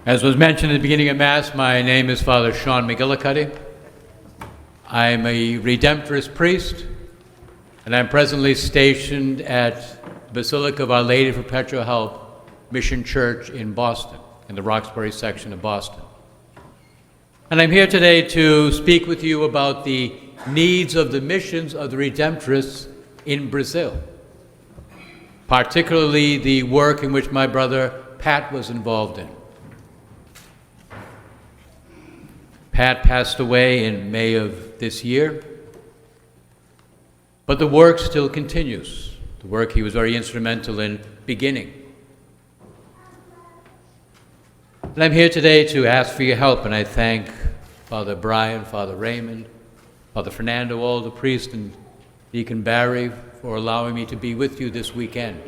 As was mentioned at the beginning of Mass, my name is Father Sean McGillicuddy. I am a Redemptorist priest, and I'm presently stationed at the Basilica of Our Lady of Perpetual Help Mission Church in Boston, in the Roxbury section of Boston. And I'm here today to speak with you about the needs of the missions of the Redemptorists in Brazil, particularly the work in which my brother Pat was involved in. Pat passed away in May of this year, but the work still continues, the work he was very instrumental in beginning. And I'm here today to ask for your help, and I thank Father Brian, Father Raymond, Father Fernando, all the priests, and Deacon Barry for allowing me to be with you this weekend.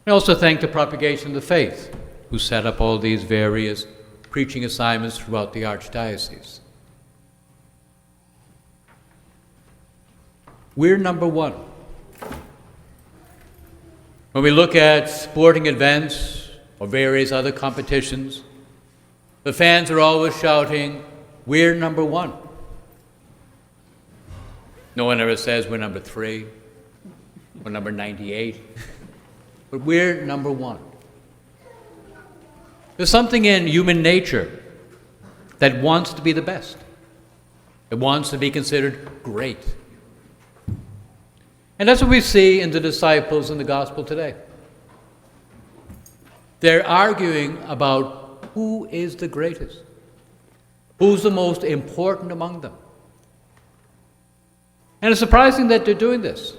I also thank the Propagation of the Faith, who set up all these various preaching assignments throughout the Archdiocese. We're number one. When we look at sporting events or various other competitions, the fans are always shouting, "We're number one." No one ever says we're number 3, or number 98, but we're number one. There's something in human nature that wants to be the best. It wants to be considered great. And that's what we see in the disciples in the gospel today. They're arguing about who is the greatest, who's the most important among them. And it's surprising that they're doing this,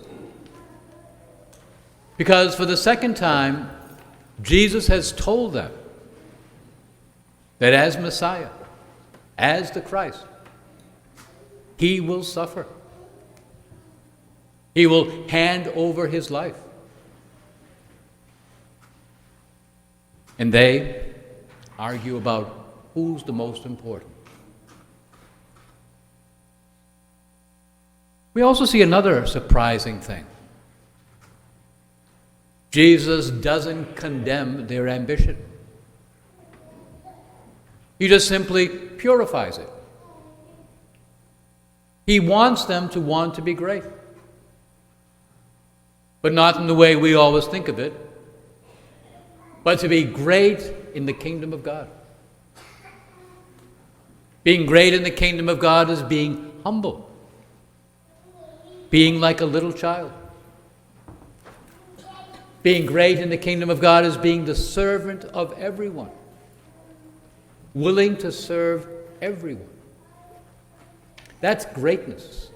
because for the second time, Jesus has told them that as Messiah, as the Christ, he will suffer. He will hand over his life. And they argue about who's the most important. We also see another surprising thing. Jesus doesn't condemn their ambition. He just simply purifies it. He wants them to want to be great, but not in the way we always think of it, but to be great in the kingdom of God. Being great in the kingdom of God is being humble, being like a little child. Being great in the kingdom of God is being the servant of everyone, willing to serve everyone. That's greatness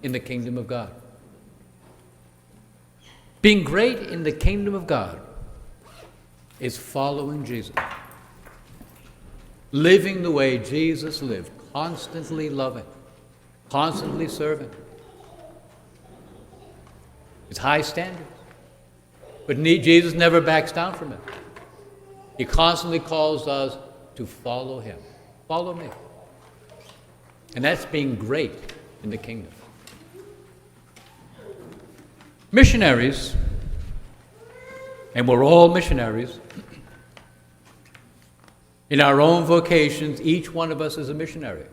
in the kingdom of God. Being great in the kingdom of God is following Jesus, living the way Jesus lived, constantly loving, constantly serving. It's high standards, but Jesus never backs down from it. He constantly calls us to follow him. Follow me. And that's being great in the kingdom. Missionaries, and we're all missionaries, in our own vocations, each one of us is a missionary,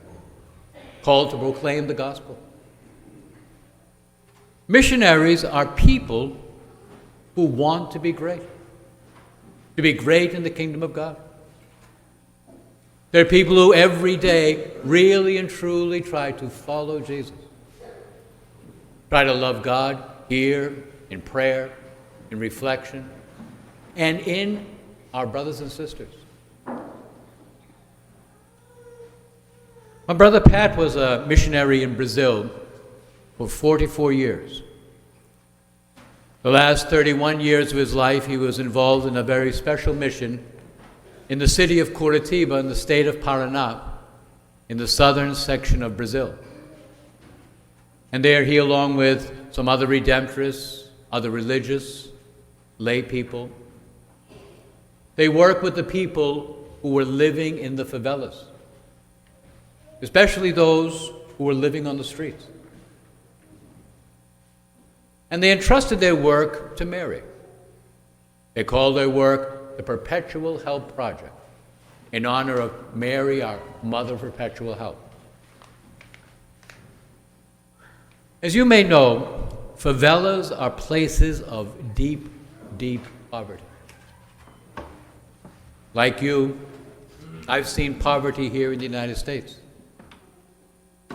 called to proclaim the gospel. Missionaries are people who want to be great in the kingdom of God. They're people who every day really and truly try to follow Jesus, try to love God here, in prayer, in reflection, and in our brothers and sisters. My brother Pat was a missionary in Brazil for 44 years. The last 31 years of his life, he was involved in a very special mission in the city of Curitiba in the state of Paraná, in the southern section of Brazil. And there he, along with some other Redemptorists, other religious, lay people, they worked with the people who were living in the favelas, especially those who were living on the streets. And they entrusted their work to Mary. They called their work the Perpetual Help Project. in honor of Mary, our Mother of Perpetual Help. As you may know, favelas are places of deep, deep poverty. Like you, I've seen poverty here in the United States,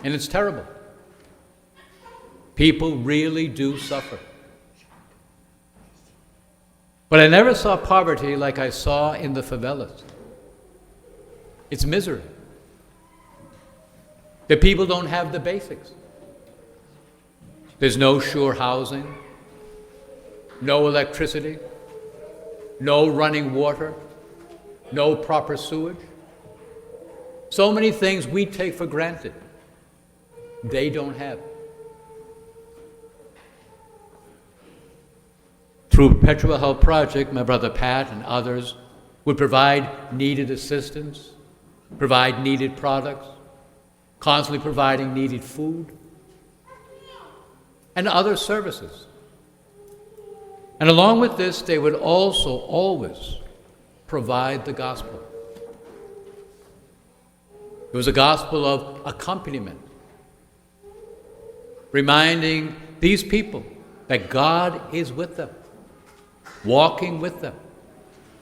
and it's terrible. People really do suffer. But I never saw poverty like I saw in the favelas. It's misery. The people don't have the basics. There's no sure housing, no electricity, no running water, no proper sewage. So many things we take for granted, they don't have. Through Perpetual Help Project, my brother Pat and others would provide needed assistance, provide needed products, constantly providing needed food, and other services. And along with this, they would also always provide the gospel. It was a gospel of accompaniment, reminding these people that God is with them, walking with them,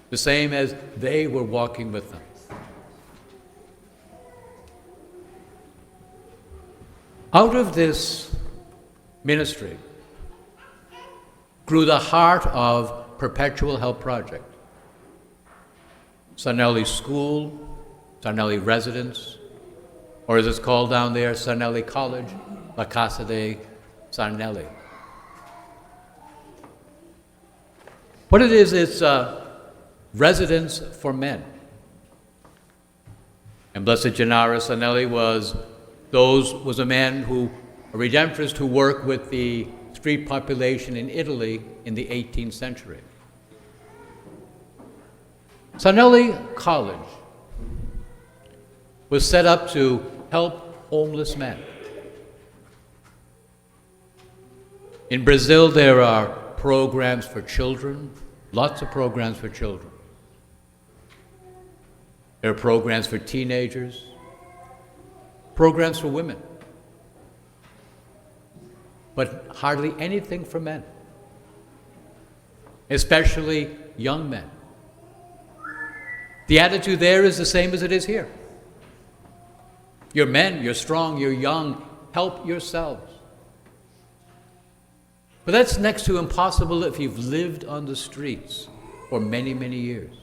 the same as they were walking with them. Out of this ministry grew the heart of Perpetual Help Project. Sarnelli School, Sarnelli Residence, or as it's called down there, Sarnelli College, La Casa de Sarnelli. What it is, it's a residence for men. And Blessed Gennaro Sarnelli was a man who, a Redemptorist who worked with the street population in Italy in the 18th century. Sarnelli College was set up to help homeless men. In Brazil, there are programs for children, lots of programs for children. There are programs for teenagers, programs for women, but hardly anything for men, especially young men. The attitude there is the same as it is here. You're men, you're strong, you're young, help yourselves. But that's next to impossible if you've lived on the streets for many, many years.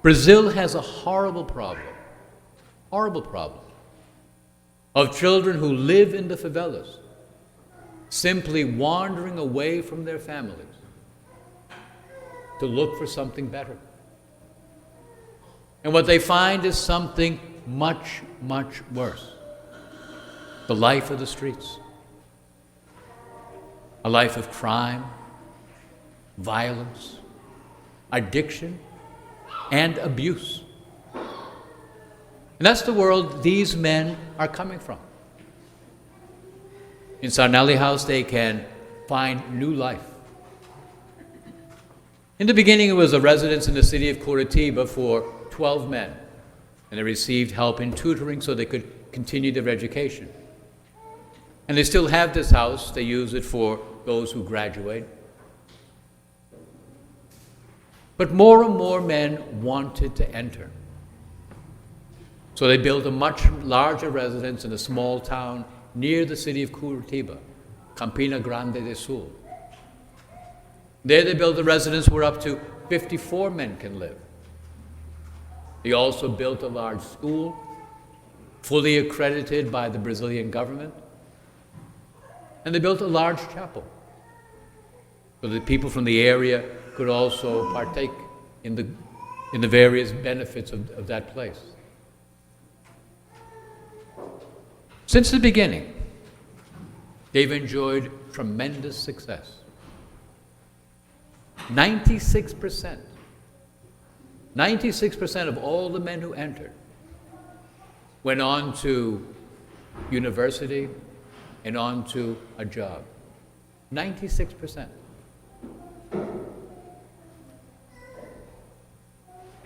Brazil has a horrible problem of children who live in the favelas, simply wandering away from their families to look for something better. And what they find is something much, much worse. The life of the streets. A life of crime, violence, addiction, and abuse. And that's the world these men are coming from. In Sarnelli House, they can find new life. In the beginning, it was a residence in the city of Curitiba for 12 men, and they received help in tutoring so they could continue their education. And they still have this house. They use it for those who graduate. But more and more men wanted to enter. So they built a much larger residence in a small town near the city of Curitiba, Campina Grande do Sul. There they built a residence where up to 54 men can live. They also built a large school, fully accredited by the Brazilian government. And they built a large chapel so that people from the area could also partake in the various benefits of that place. Since the beginning, they've enjoyed tremendous success. 96% of all the men who entered went on to university and on to a job. 96%.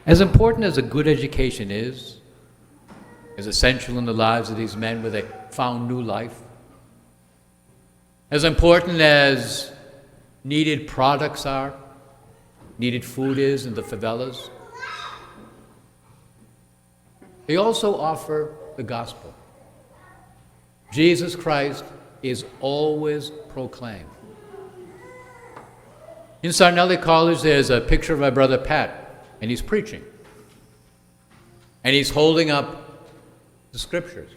As important as a good education is, as essential in the lives of these men where they found new life, as important as needed products are, needed food is in the favelas, they also offer the gospel. Jesus Christ is always proclaimed. In Sarnelli College, there's a picture of my brother Pat, and he's preaching. And he's holding up the scriptures.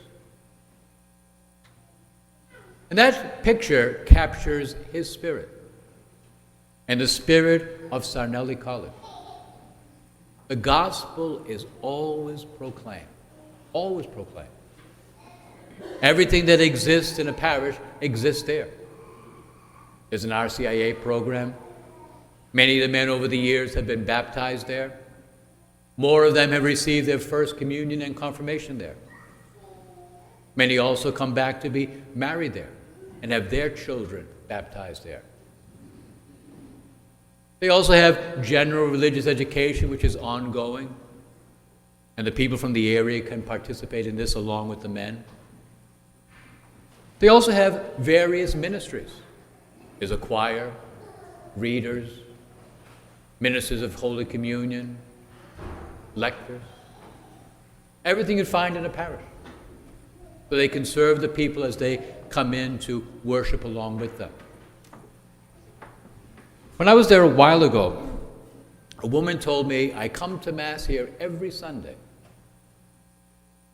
And that picture captures his spirit and the spirit of Sarnelli College. The gospel is always proclaimed, always proclaimed. Everything that exists in a parish exists there. There's an RCIA program. Many of the men over the years have been baptized there. More of them have received their first communion and confirmation there. Many also come back to be married there and have their children baptized there. They also have general religious education, which is ongoing, and the people from the area can participate in this along with the men. They also have various ministries. There's a choir, readers, ministers of Holy Communion, lectors, everything you'd find in a parish. So they can serve the people as they come in to worship along with them. When I was there a while ago, a woman told me, I come to Mass here every Sunday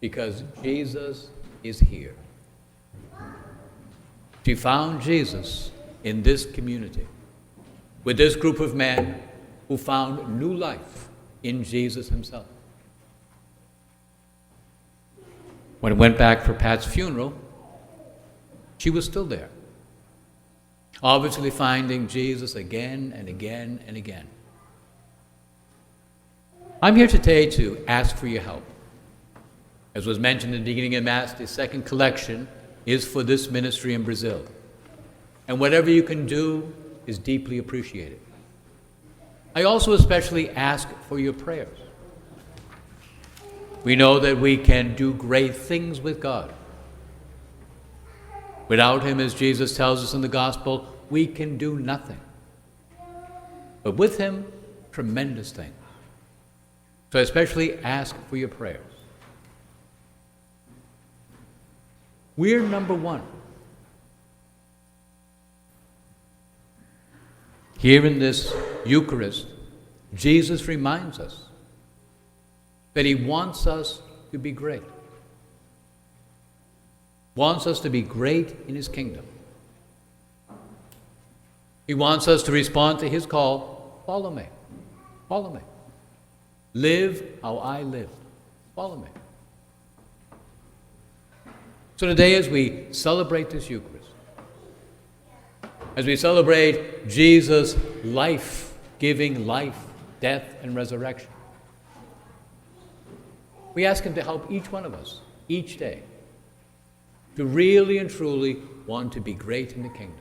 because Jesus is here. She found Jesus in this community, with this group of men who found new life in Jesus himself. When I went back for Pat's funeral, she was still there, obviously finding Jesus again and again and again. I'm here today to ask for your help. As was mentioned in the beginning of Mass, the second collection is for this ministry in Brazil. And whatever you can do is deeply appreciated. I also especially ask for your prayers. We know that we can do great things with God. Without him, as Jesus tells us in the gospel, we can do nothing. But with him, tremendous things. So I especially ask for your prayers. We're number one. Here in this Eucharist, Jesus reminds us that he wants us to be great. Wants us to be great in his kingdom. He wants us to respond to his call, follow me, follow me. Live how I live, follow me. So today, as we celebrate this Eucharist, as we celebrate Jesus' life-giving life, death, and resurrection, we ask him to help each one of us, each day, to really and truly want to be great in the kingdom,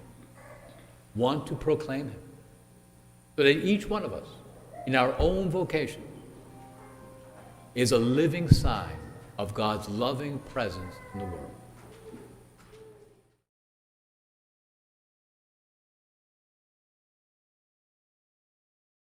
want to proclaim him, so that each one of us, in our own vocation, is a living sign of God's loving presence in the world.